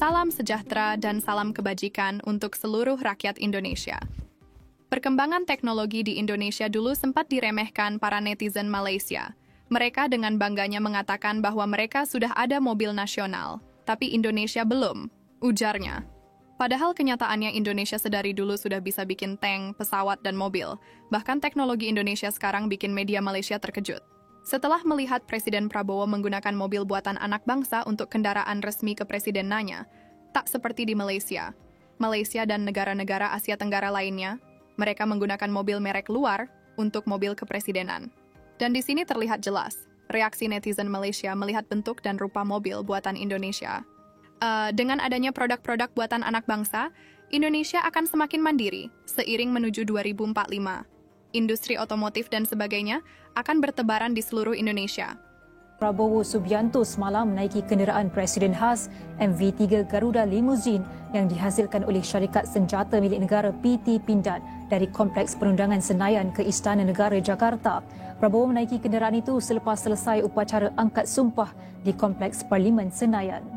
Salam sejahtera dan salam kebajikan untuk seluruh rakyat Indonesia. Perkembangan teknologi di Indonesia dulu sempat diremehkan para netizen Malaysia. Mereka dengan bangganya mengatakan bahwa mereka sudah ada mobil nasional, tapi Indonesia belum, ujarnya. Padahal kenyataannya Indonesia sedari dulu sudah bisa bikin tank, pesawat, dan mobil. Bahkan teknologi Indonesia sekarang bikin media Malaysia terkejut. Setelah melihat Presiden Prabowo menggunakan mobil buatan anak bangsa untuk kendaraan resmi kepresidenannya, tak seperti di Malaysia. Malaysia dan negara-negara Asia Tenggara lainnya, mereka menggunakan mobil merek luar untuk mobil kepresidenan. Dan di sini terlihat jelas, reaksi netizen Malaysia melihat bentuk dan rupa mobil buatan Indonesia. Dengan adanya produk-produk buatan anak bangsa, Indonesia akan semakin mandiri seiring menuju 2045. Industri otomotif dan sebagainya akan bertebaran di seluruh Indonesia. Prabowo Subianto semalam menaiki kenderaan Presiden khas MV3 Garuda Limousine yang dihasilkan oleh syarikat senjata milik negara PT Pindad dari Kompleks Perundangan Senayan ke Istana Negara Jakarta. Prabowo menaiki kenderaan itu selepas selesai upacara angkat sumpah di Kompleks Parlimen Senayan.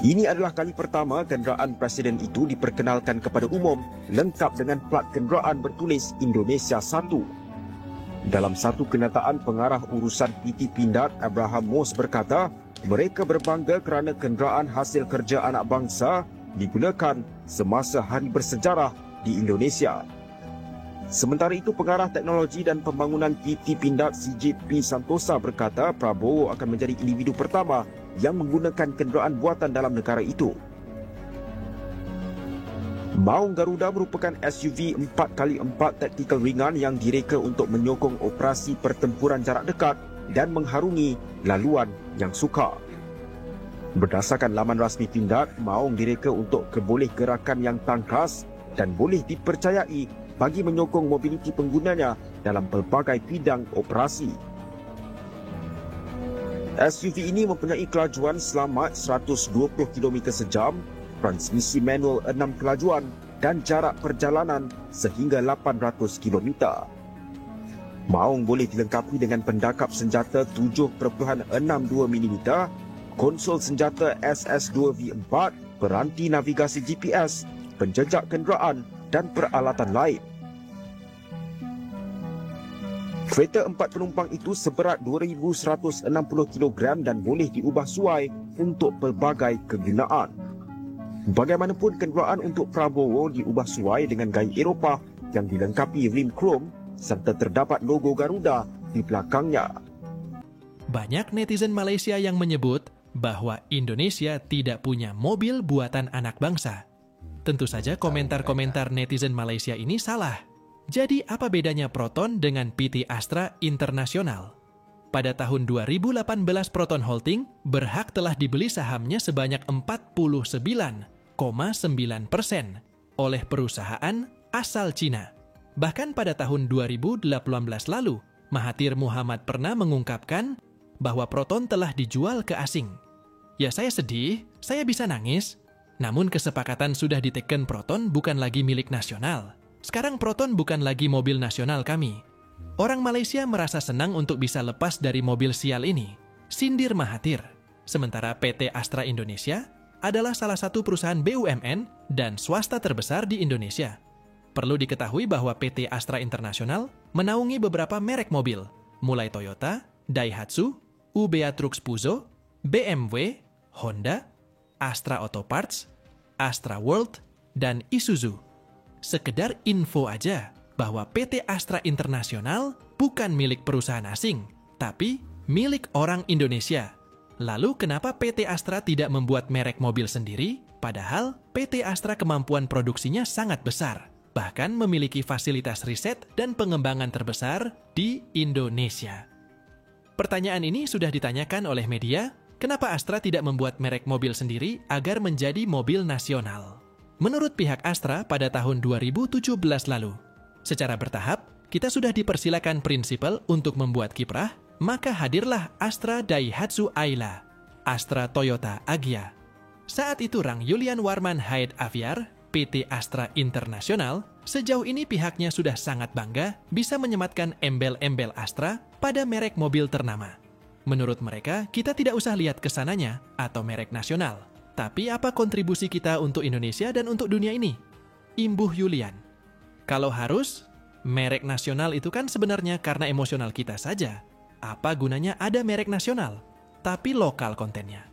Ini adalah kali pertama kenderaan Presiden itu diperkenalkan kepada umum lengkap dengan plat kenderaan bertulis Indonesia 1. Dalam satu kenyataan, pengarah urusan PT Pindad Abraham Mos berkata, mereka berbangga kerana kenderaan hasil kerja anak bangsa digunakan semasa hari bersejarah di Indonesia. Sementara itu, pengarah teknologi dan pembangunan PT Pindad CJP Santosa berkata Prabowo akan menjadi individu pertama yang menggunakan kenderaan buatan dalam negara itu. Maung Garuda merupakan SUV 4x4 taktikal ringan yang direka untuk menyokong operasi pertempuran jarak dekat dan mengharungi laluan yang sukar. Berdasarkan laman rasmi Pindad, Maung direka untuk keboleh gerakan yang tangkas dan boleh dipercayai bagi menyokong mobiliti penggunanya dalam pelbagai bidang operasi. SUV ini mempunyai kelajuan selamat 120 km sejam, transmisi manual 6 kelajuan dan jarak perjalanan sehingga 800 km. Maung boleh dilengkapi dengan pendakap senjata 7.62 mm, konsol senjata SS2V4, peranti navigasi GPS, penjejak kenderaan dan peralatan lain. Kereta 4 penumpang itu seberat 2,160 kg dan boleh diubah suai untuk pelbagai kegunaan. Bagaimanapun, kenderaan untuk Prabowo diubah suai dengan gaya Eropah yang dilengkapi rim krom serta terdapat logo Garuda di belakangnya. Banyak netizen Malaysia yang menyebut bahwa Indonesia tidak punya mobil buatan anak bangsa. Tentu saja komentar-komentar netizen Malaysia ini salah. Jadi apa bedanya Proton dengan PT Astra Internasional? Pada tahun 2018 Proton Holding berhak telah dibeli sahamnya sebanyak 49,9% oleh perusahaan asal Cina. Bahkan pada tahun 2018 lalu, Mahathir Muhammad pernah mengungkapkan bahwa Proton telah dijual ke asing. Ya, saya sedih, saya bisa nangis. Namun kesepakatan sudah diteken Proton bukan lagi milik nasional. Sekarang Proton bukan lagi mobil nasional kami. Orang Malaysia merasa senang untuk bisa lepas dari mobil sial ini, sindir Mahathir. Sementara PT Astra Indonesia adalah salah satu perusahaan BUMN dan swasta terbesar di Indonesia. Perlu diketahui bahwa PT Astra Internasional menaungi beberapa merek mobil, mulai Toyota, Daihatsu, UBA Trucks Puzo, BMW, Honda, Astra Auto Parts, Astra World, dan Isuzu. Sekedar info aja bahwa PT Astra Internasional bukan milik perusahaan asing, tapi milik orang Indonesia. Lalu kenapa PT Astra tidak membuat merek mobil sendiri? Padahal PT Astra kemampuan produksinya sangat besar, bahkan memiliki fasilitas riset dan pengembangan terbesar di Indonesia. Pertanyaan ini sudah ditanyakan oleh media, kenapa Astra tidak membuat merek mobil sendiri agar menjadi mobil nasional? Menurut pihak Astra pada tahun 2017 lalu, secara bertahap, kita sudah dipersilakan prinsipal untuk membuat kiprah, maka hadirlah Astra Daihatsu Ayla, Astra Toyota Agya. Saat itu Rang Yulian Warman Hyde Aviar, PT Astra Internasional, sejauh ini pihaknya sudah sangat bangga bisa menyematkan embel-embel Astra pada merek mobil ternama. Menurut mereka, kita tidak usah lihat ke sananya atau merek nasional. Tapi apa kontribusi kita untuk Indonesia dan untuk dunia ini? Imbuh Yulian. Kalau harus, merek nasional itu kan sebenarnya karena emosional kita saja. Apa gunanya ada merek nasional, tapi lokal kontennya?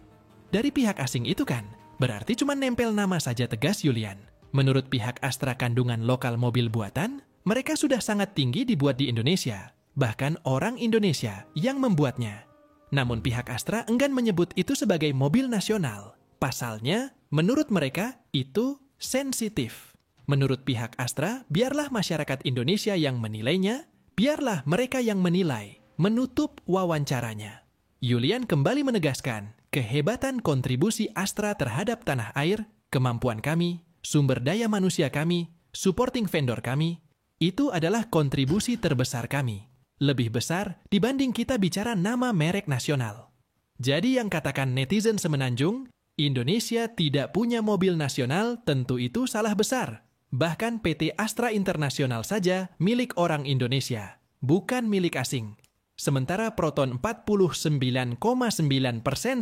Dari pihak asing itu kan, berarti cuma nempel nama saja, tegas Yulian. Menurut pihak Astra kandungan lokal mobil buatan, mereka sudah sangat tinggi dibuat di Indonesia. Bahkan orang Indonesia yang membuatnya. Namun pihak Astra enggan menyebut itu sebagai mobil nasional. Pasalnya, menurut mereka, itu sensitif. Menurut pihak Astra, biarlah masyarakat Indonesia yang menilainya, biarlah mereka yang menilai, menutup wawancaranya. Yulian kembali menegaskan kehebatan kontribusi Astra terhadap tanah air, kemampuan kami, sumber daya manusia kami, supporting vendor kami, itu adalah kontribusi terbesar kami. Lebih besar dibanding kita bicara nama merek nasional. Jadi yang katakan netizen semenanjung, Indonesia tidak punya mobil nasional, tentu itu salah besar. Bahkan PT Astra Internasional saja milik orang Indonesia, bukan milik asing. Sementara Proton 49,9%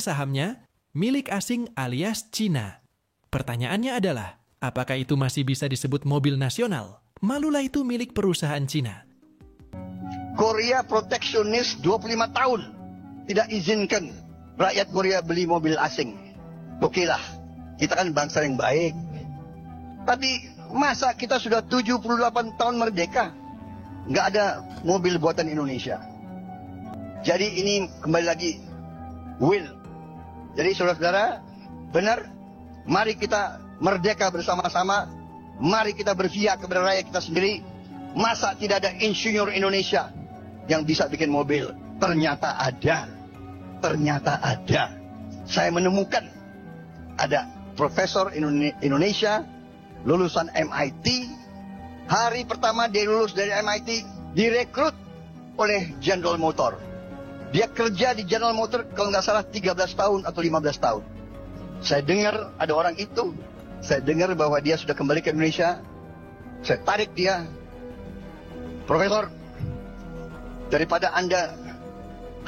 sahamnya milik asing alias Cina. Pertanyaannya adalah, apakah itu masih bisa disebut mobil nasional? Malulah itu milik perusahaan Cina. Korea proteksionis 25 tahun. Tidak izinkan rakyat Korea beli mobil asing. Okelah, kita kan bangsa yang baik. Tapi masa kita sudah 78 tahun merdeka, nggak ada mobil buatan Indonesia. Jadi ini kembali lagi will. Jadi saudara-saudara, benar, mari kita merdeka bersama-sama. Mari kita berpihak kepada rakyat kita sendiri. Masa tidak ada insinyur Indonesia yang bisa bikin mobil? Ternyata ada. Ternyata ada. Saya menemukan ada profesor Indonesia lulusan MIT. Hari pertama dia lulus dari MIT, direkrut oleh General Motor. Dia kerja di General Motor kalau nggak salah 13 tahun atau 15 tahun. Saya dengar ada orang itu. Saya dengar bahwa dia sudah kembali ke Indonesia. Saya tarik dia. Profesor, daripada Anda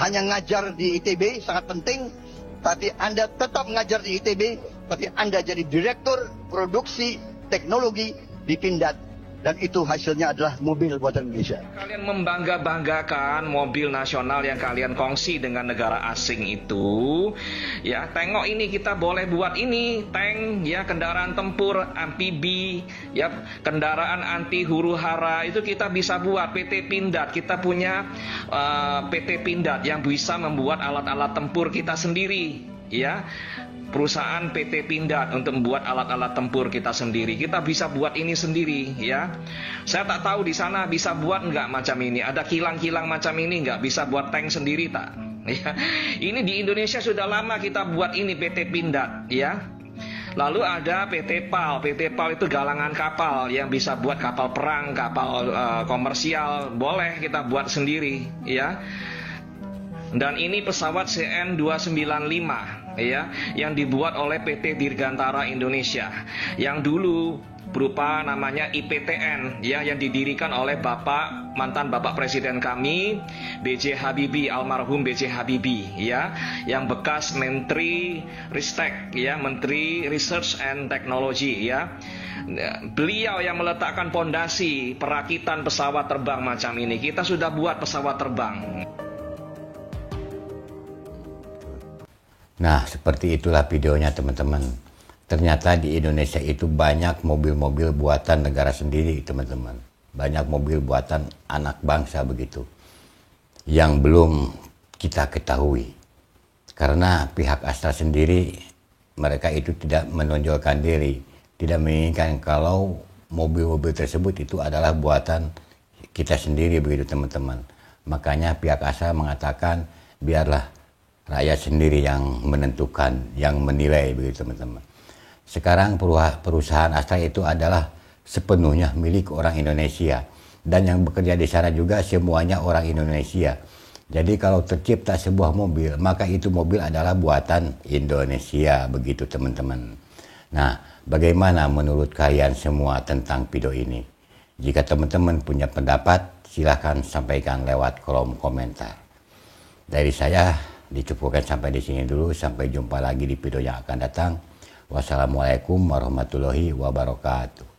hanya ngajar di ITB, sangat penting, tapi Anda tetap ngajar di ITB, tapi Anda jadi direktur produksi teknologi di Pindad. Dan itu hasilnya adalah mobil buatan Indonesia. Kalian membangga-banggakan mobil nasional yang kalian kongsi dengan negara asing itu. Ya, tengok ini kita boleh buat ini, tank, ya, kendaraan tempur, amfibi, ya, kendaraan anti huru-hara itu kita bisa buat. PT Pindad, kita punya PT Pindad yang bisa membuat alat-alat tempur kita sendiri, ya. Perusahaan PT Pindad untuk membuat alat-alat tempur kita sendiri. Kita bisa buat ini sendiri, ya. Saya tak tahu di sana bisa buat nggak macam ini. Ada kilang-kilang macam ini nggak bisa buat tank sendiri tak? Ya. Ini di Indonesia sudah lama kita buat ini PT Pindad, ya. Lalu ada PT PAL. PT PAL itu galangan kapal yang bisa buat kapal perang, kapal komersial. Boleh kita buat sendiri, ya. Dan ini pesawat CN295. Ya, yang dibuat oleh PT Dirgantara Indonesia yang dulu berupa namanya IPTN, ya, yang didirikan oleh mantan Bapak Presiden kami B.J. Habibie, almarhum B.J. Habibie, ya, yang bekas Menteri Ristek, ya, Menteri Research and Technology, ya. Beliau yang meletakkan pondasi perakitan pesawat terbang macam ini. Kita sudah buat pesawat terbang. Nah, seperti itulah videonya teman-teman. Ternyata di Indonesia itu banyak mobil-mobil buatan negara sendiri teman-teman. Banyak mobil buatan anak bangsa begitu. Yang belum kita ketahui. Karena pihak Astra sendiri, mereka itu tidak menonjolkan diri. Tidak menginginkan kalau mobil-mobil tersebut itu adalah buatan kita sendiri begitu teman-teman. Makanya pihak Astra mengatakan biarlah rakyat sendiri yang menentukan, yang menilai begitu teman-teman. Sekarang perusahaan Astra itu adalah sepenuhnya milik orang Indonesia. Dan yang bekerja di sana juga semuanya orang Indonesia. Jadi kalau tercipta sebuah mobil, maka itu mobil adalah buatan Indonesia begitu teman-teman. Nah, bagaimana menurut kalian semua tentang video ini? Jika teman-teman punya pendapat, silahkan sampaikan lewat kolom komentar. Dari saya dicukupkan sampai di sini dulu. Sampai jumpa lagi di video yang akan datang. Wassalamualaikum warahmatullahi wabarakatuh.